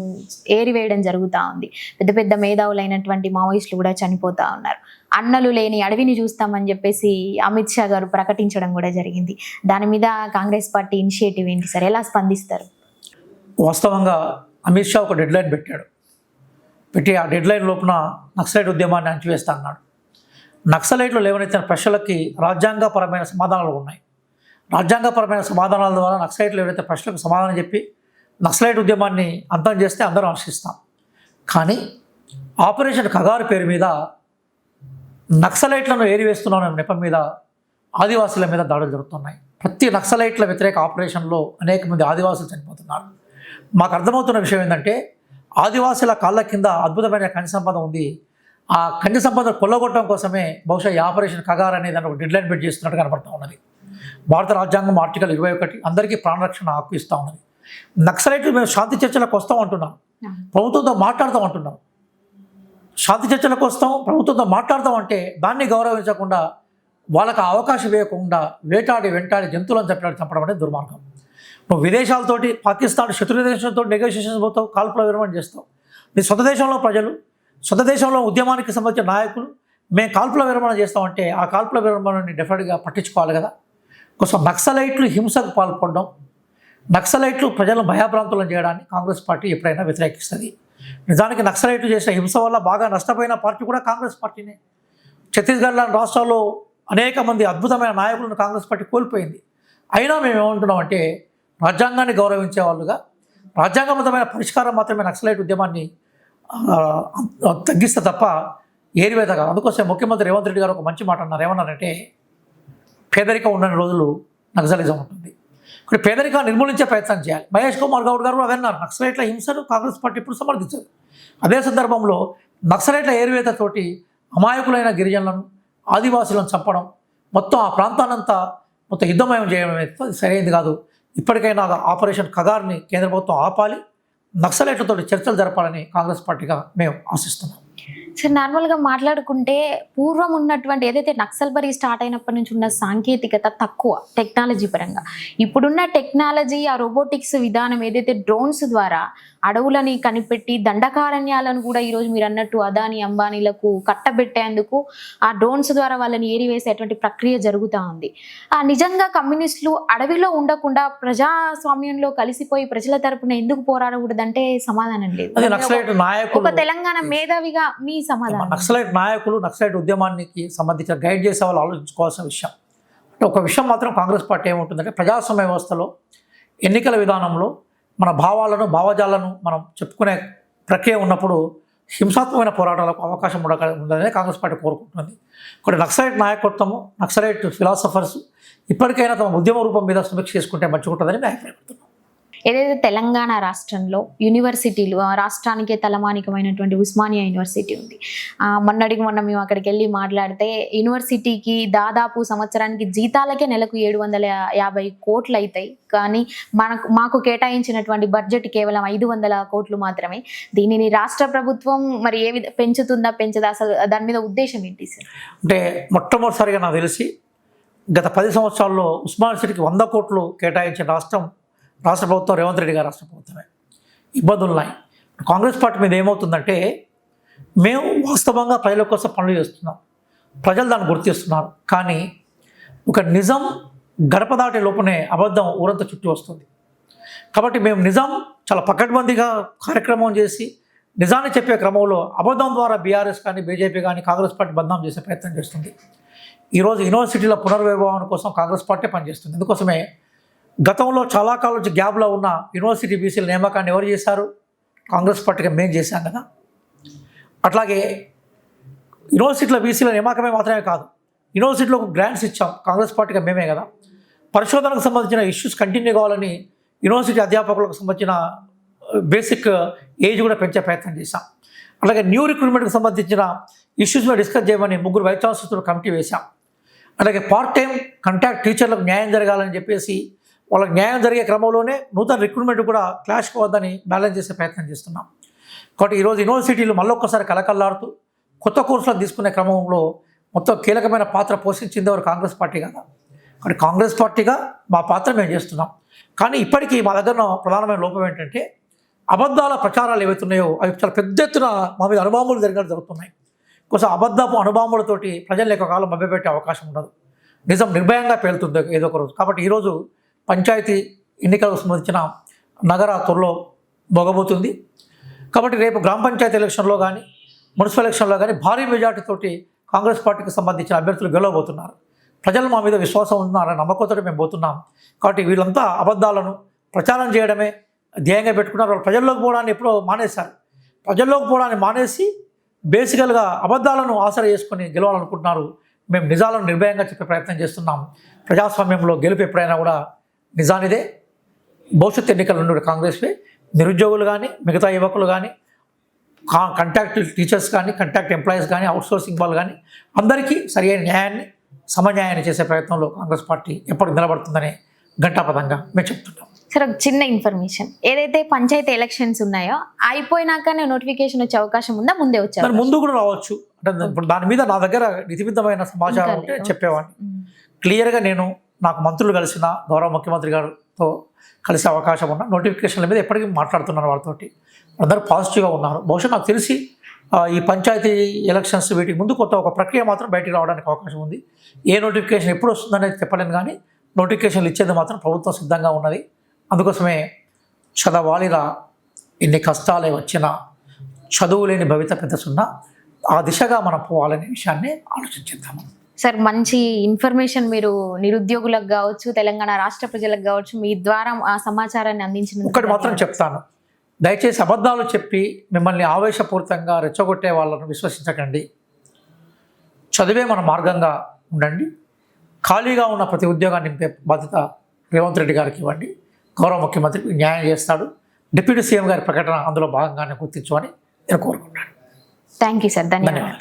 Speaker 1: ఏరివేయడం జరుగుతూ ఉంది. పెద్ద పెద్ద మేధావులైనటువంటి మావోయిస్టులు కూడా చనిపోతూ ఉన్నారు. అన్నలు లేని అడవిని చూస్తామని చెప్పేసి అమిత్ షా గారు ప్రకటించడం కూడా జరిగింది. దాని మీద కాంగ్రెస్ పార్టీ ఇనిషియేటివ్ ఏంటి సార్? ఎలా స్పందిస్తారు?
Speaker 2: వాస్తవంగా అమిత్ షా ఒక డెడ్లైన్ పెట్టి ఆ డెడ్లైన్ లోపున నక్సలైట్ ఉద్యమాన్ని అణచివేస్తా అన్నాడు. నక్సలైట్లు లేవనెత్తిన ప్రశ్నలకి రాజ్యాంగపరమైన సమాధానాలు ఉన్నాయి. రాజ్యాంగపరమైన సమాధానాల ద్వారా నక్సలైట్లు ఎవరైతే ప్రశ్నలకు సమాధానం చెప్పి నక్సలైట్ ఉద్యమాన్ని అంతం చేస్తే అందరం హర్షిస్తాం. కానీ ఆపరేషన్ కగారు పేరు మీద నక్సలైట్లను ఏరివేస్తున్నాం నెపం మీద ఆదివాసుల మీద దాడులు జరుగుతున్నాయి. ప్రతి నక్సలైట్ల వ్యతిరేక ఆపరేషన్లో అనేక మంది ఆదివాసులు చనిపోతున్నారు. మాకు అర్థమవుతున్న విషయం ఏంటంటే, ఆదివాసుల కాళ్ళ కింద అద్భుతమైన ఖనిజ సంపద ఉంది. ఆ ఖనిజ సంపద కొల్లగొట్టడం కోసమే బహుశా ఈ ఆపరేషన్ కగార్ అనేది దాన్ని ఒక డెడ్లైన్ పెట్టి చేస్తున్నట్టు కనబడుతూ ఉన్నది. భారత రాజ్యాంగం ఆర్టికల్ 21 అందరికీ ప్రాణరక్షణ హక్కు ఇస్తూ ఉన్నది. నక్సలైట్లు మేము శాంతి చర్చలకు వస్తాం అంటున్నాం, ప్రభుత్వంతో మాట్లాడతాం అంటున్నాం. శాంతి చర్చలకు వస్తాం, ప్రభుత్వంతో మాట్లాడతాం అంటే దాన్ని గౌరవించకుండా వాళ్ళకి అవకాశం ఇవ్వకుండా వెంటాడి జంతువులను చంపడం అనేది దుర్మార్గం. నువ్వు విదేశాలతోటి, పాకిస్తాన్ శత్రు దేశంతో నెగోషియేషన్స్ పోతావు, కాల్పుల విరమణ చేస్తావు. నీ సొంత దేశంలో ప్రజలు సొంత దేశంలో ఉద్యమానికి సంబంధించిన నాయకులు మేము కాల్పుల విరమణ చేస్తామంటే ఆ కాల్పుల విరమణని డెఫినెట్గా పట్టించుకోవాలి కదా. కోసం నక్సలైట్లు హింసకు పాల్పడడం, నక్సలైట్లు ప్రజలను భయాభ్రాంతులను చేయడాన్ని కాంగ్రెస్ పార్టీ ఎప్పుడైనా వ్యతిరేకిస్తుంది. నిజానికి నక్సలైట్లు చేసిన హింస వల్ల బాగా నష్టపోయిన పార్టీ కూడా కాంగ్రెస్ పార్టీనే. ఛత్తీస్గఢ్ లాంటి రాష్ట్రాల్లో అనేక మంది అద్భుతమైన నాయకులను కాంగ్రెస్ పార్టీ కోల్పోయింది. అయినా మేము ఏమంటున్నామంటే రాజ్యాంగాన్ని గౌరవించే వాళ్ళుగా రాజ్యాంగబద్ధమైన పరిష్కారం మాత్రమే నక్సలైట్ ఉద్యమాన్ని తగ్గిస్తే తప్ప ఏరివేత కాదు. అందుకోసం ముఖ్యమంత్రి రేవంత్ రెడ్డి గారు ఒక మంచి మాట అన్నారు. ఏమన్నారంటే పేదరికం ఉన్న రోజులు నక్సలిజం ఉంటుంది, ఇప్పుడు పేదరికాన్ని నిర్మూలించే ప్రయత్నం చేయాలి. మహేష్ కుమార్ గౌడ్ గారు అదే అన్నారు. నక్సలైట్ల హింసను కాంగ్రెస్ పార్టీ ఇప్పుడు సమర్థించదు. అదే సందర్భంలో నక్సలైట్ల ఏరివేతతోటి అమాయకులైన గిరిజనులను ఆదివాసులను చంపడం, మొత్తం ఆ ప్రాంతాన్నంతా మొత్తం యుద్ధమయం చేయడం అనేది సరైనది కాదు. ఇప్పటికైనా ఆపరేషన్ కగార్ని కేంద్ర ప్రభుత్వం ఆపాలి, నక్సలైట్లతో చర్చలు జరపాలని కాంగ్రెస్ పార్టీగా మేము ఆశిస్తున్నాం.
Speaker 1: సార్, నార్మల్గా మాట్లాడుకుంటే పూర్వం ఉన్నటువంటి ఏదైతే నక్సల్బరీ స్టార్ట్ అయినప్పటి నుంచి ఉన్న సాంకేతికత తక్కువ టెక్నాలజీ పరంగా. ఇప్పుడున్న టెక్నాలజీ, ఆ రోబోటిక్స్ విధానం ఏదైతే డ్రోన్స్ ద్వారా అడవులని కనిపెట్టి దండకారణ్యాలను కూడా ఈరోజు మీరు అన్నట్టు అదానీ అంబానీలకు కట్టబెట్టేందుకు ఆ డ్రోన్స్ ద్వారా వాళ్ళని ఏరివేసేటువంటి ప్రక్రియ జరుగుతూ ఉంది. నిజంగా కమ్యూనిస్టులు అడవిలో ఉండకుండా ప్రజాస్వామ్యంలో కలిసిపోయి ప్రజల తరపున ఎందుకు పోరాడకూడదంటే సమాధానం లేదు. ఒక తెలంగాణ మేధావిగా మీ సమాధానం.
Speaker 2: నక్సలైట్ నాయకులు నక్సలైట్ ఉద్యమానికి సంబంధించిన గైడ్ చేసే వాళ్ళు ఆలోచించుకోవాల్సిన విషయం అంటే ఒక విషయం మాత్రం కాంగ్రెస్ పార్టీ ఏముంటుందంటే ప్రజాస్వామ్య వ్యవస్థలో ఎన్నికల విధానంలో మన భావాలను భావజాలను మనం చెప్పుకునే ప్రక్రియ ఉన్నప్పుడు హింసాత్మకమైన పోరాటాలకు అవకాశం ఉందని కాంగ్రెస్ పార్టీ కోరుకుంటుంది. కొన్ని నక్సలైట్ నాయకత్వము, నక్సలైట్ ఫిలాసఫర్స్ ఇప్పటికైనా తమ ఉద్యమ రూపం మీద సమీక్ష చేసుకుంటే మంచిగుంటుందని నేను అభిప్రాయపడుతున్నాను.
Speaker 1: ఏదైతే తెలంగాణ రాష్ట్రంలో యూనివర్సిటీలు, రాష్ట్రానికే తలమానికమైనటువంటి ఉస్మానియా యూనివర్సిటీ ఉంది. మొన్న మేము అక్కడికి వెళ్ళి మాట్లాడితే యూనివర్సిటీకి దాదాపు సంవత్సరానికి జీతాలకే నెలకు 750 కోట్లు అవుతాయి. కానీ మాకు కేటాయించినటువంటి బడ్జెట్ కేవలం 500 కోట్లు మాత్రమే. దీనిని రాష్ట్ర ప్రభుత్వం మరి పెంచుతుందా పెంచదా, అసలు దాని మీద ఉద్దేశం ఏంటి సార్? అంటే
Speaker 2: మొట్టమొదటిసారిగా నాకు తెలిసి గత 10 సంవత్సరాల్లో ఉస్మానియా యూనివర్సిటీకి 100 కోట్లు కేటాయించిన రాష్ట్ర ప్రభుత్వం రేవంత్ రెడ్డి గారు రాష్ట్ర ప్రభుత్వమే. ఇబ్బందులు ఉన్నాయి. కాంగ్రెస్ పార్టీ మీద ఏమవుతుందంటే మేము వాస్తవంగా ప్రజల కోసం పనులు చేస్తున్నాం, ప్రజలు దాన్ని గుర్తిస్తున్నారు. కానీ ఒక నిజం గడప దాటే లోపనే అబద్ధం ఊరంతా చుట్టూ వస్తుంది. కాబట్టి మేము నిజం చాలా పకడ్బందీగా కార్యక్రమం చేసి నిజాన్ని చెప్పే క్రమంలో అబద్ధం ద్వారా బీఆర్ఎస్ కానీ బీజేపీ కానీ కాంగ్రెస్ పార్టీ బదనాం చేసే ప్రయత్నం చేస్తుంది. ఈరోజు యూనివర్సిటీల పునర్వైభవం కోసం కాంగ్రెస్ పార్టీ పనిచేస్తుంది. అందుకోసమే గతంలో చాలా కాలం నుంచి గ్యాప్లో ఉన్న యూనివర్సిటీ బీసీల నియామకాన్ని ఎవరు చేశారు? కాంగ్రెస్ పార్టీగా మేము చేశాం కదా. అట్లాగే యూనివర్సిటీల బీసీల నియామకమే మాత్రమే కాదు, యూనివర్సిటీలకు గ్రాంట్స్ ఇచ్చాం కాంగ్రెస్ పార్టీగా మేమే కదా. పరిశోధనకు సంబంధించిన ఇష్యూస్ కంటిన్యూ కావాలని యూనివర్సిటీ అధ్యాపకులకు సంబంధించిన బేసిక్ ఏజ్ కూడా పెంచే ప్రయత్నం చేశాం. అలాగే న్యూ రిక్రూట్మెంట్కి సంబంధించిన ఇష్యూస్ మీద డిస్కస్ చేయమని 3 వైస్ ఛాన్సలర్ల కమిటీ వేశాం. అలాగే పార్ట్ టైం కాంట్రాక్ట్ టీచర్లకు న్యాయం జరగాలని చెప్పేసి వాళ్ళకి న్యాయం జరిగే క్రమంలోనే నూతన రిక్రూట్మెంట్ కూడా క్లాష్ కావద్దని బ్యాలెన్స్ చేసే ప్రయత్నం చేస్తున్నాం. కాబట్టి ఈరోజు యూనివర్సిటీలు మళ్ళొక్కసారి కలకల్లాడుతూ కొత్త కోర్సులను తీసుకునే క్రమంలో మొత్తం కీలకమైన పాత్ర పోషించింది ఎవరు? కాంగ్రెస్ పార్టీ కదా. కాబట్టి కాంగ్రెస్ పార్టీగా మా పాత్ర మేము చేస్తున్నాం. కానీ ఇప్పటికీ మా దగ్గర ప్రధానమైన లోపం ఏంటంటే అబద్ధాల ప్రచారాలు ఏవైతున్నాయో అవి చాలా పెద్ద ఎత్తున మా మీద అనుభవములు జరుగుతున్నాయి. కోసం అబద్ధపు అనుభవములతోటి ప్రజలు ఎక్కువకాలం మభ్యపెట్టే అవకాశం ఉండదు. నిజం నిర్భయంగా పేలుతుంది ఏదో ఒక రోజు. కాబట్టి ఈరోజు పంచాయతీ ఎన్నికలకు సంబంధించిన నగర త్వరలో మొగబోతుంది. కాబట్టి రేపు గ్రామ పంచాయతీ ఎలక్షన్లో కానీ మున్సిపల్ ఎలక్షన్లో కానీ భారీ మెజార్టీతోటి కాంగ్రెస్ పార్టీకి సంబంధించిన అభ్యర్థులు గెలవబోతున్నారు. ప్రజలు మా మీద విశ్వాసం ఉన్నారని నమ్మకంతో మేము పోతున్నాం. కాబట్టి వీళ్ళంతా అబద్ధాలను ప్రచారం చేయడమే ధ్యేయంగా పెట్టుకున్నారు. వాళ్ళు ప్రజల్లోకి పోవడాన్ని ఎప్పుడో మానేశారు. ప్రజల్లోకి పోవడాన్ని మానేసి బేసికల్గా అబద్ధాలను ఆసరా చేసుకొని గెలవాలనుకుంటున్నారు. మేము నిజాలను నిర్భయంగా చెప్పే ప్రయత్నం చేస్తున్నాం. ప్రజాస్వామ్యంలో గెలుపు ఎప్పుడైనా కూడా నిజానిదే. భవిష్యత్ ఎన్నికలు నుండి కాంగ్రెస్వే. నిరుద్యోగులు కానీ మిగతా యువకులు కానీ కాంట్రాక్ట్ టీచర్స్ కానీ కాంట్రాక్ట్ ఎంప్లాయీస్ కానీ అవుట్సోర్సింగ్ వాళ్ళు కానీ అందరికీ సరైన న్యాయాన్ని సమన్యాయాన్ని చేసే ప్రయత్నంలో కాంగ్రెస్ పార్టీ ఎప్పుడు నిలబడుతుందనే ఘంటాపథంగా మేము చెప్తున్నాం.
Speaker 1: సార్, ఒక చిన్న ఇన్ఫర్మేషన్, ఏదైతే పంచాయతీ ఎలక్షన్స్ ఉన్నాయో అయిపోయినాకనే నోటిఫికేషన్ వచ్చే అవకాశం ఉందా? ముందే వచ్చారు?
Speaker 2: ముందు కూడా రావచ్చు. అంటే ఇప్పుడు దాని మీద నా దగ్గర నితిబిద్దమైన సమాచారం ఉంటే చెప్పేవాడిని. క్లియర్గా నేను నాకు మంత్రులు కలిసిన గౌరవ ముఖ్యమంత్రి గారితో కలిసే అవకాశం ఉన్న నోటిఫికేషన్ల మీద ఎప్పటికీ మాట్లాడుతున్నాను. వాళ్ళతోటి అందరూ పాజిటివ్గా ఉన్నారు. బహుశా నాకు తెలిసి ఈ పంచాయతీ ఎలక్షన్స్ వీటికి ముందు కొత్త ఒక ప్రక్రియ మాత్రం బయటికి రావడానికి అవకాశం ఉంది. ఏ నోటిఫికేషన్ ఎప్పుడు వస్తుందనేది చెప్పలేను, కానీ నోటిఫికేషన్లు ఇచ్చేది మాత్రం ప్రభుత్వం సిద్ధంగా ఉన్నది. అందుకోసమే చదవాలిరా, ఎన్ని కష్టాలే వచ్చినా చదువు లేని భవిత పెద్దసున్నా ఆ దిశగా మనం పోవాలనే విషయాన్ని ఆలోచించేద్దాము.
Speaker 1: సార్, మంచి ఇన్ఫర్మేషన్ మీరు నిరుద్యోగులకు కావచ్చు, తెలంగాణ రాష్ట్ర ప్రజలకు కావచ్చు, మీ ద్వారా ఆ సమాచారాన్ని అందించిన
Speaker 2: ఒకటి మాత్రం చెప్తాను, దయచేసి అబద్ధాలు చెప్పి మిమ్మల్ని ఆవేశపూరితంగా రెచ్చగొట్టే వాళ్ళను విశ్వసించకండి. చదివే మన మార్గంగా ఉండండి. ఖాళీగా ఉన్న ప్రతి ఉద్యోగాన్ని నింపే బాధ్యత రేవంత్ రెడ్డి గారికి ఇవ్వండి. గౌరవ ముఖ్యమంత్రికి న్యాయం చేస్తాడు. డిప్యూటీ సీఎం గారి ప్రకటన అందులో భాగంగానే గుర్తించమని నేను కోరుకుంటున్నాను.
Speaker 1: థ్యాంక్ యూ సార్, ధన్యవాదాలు.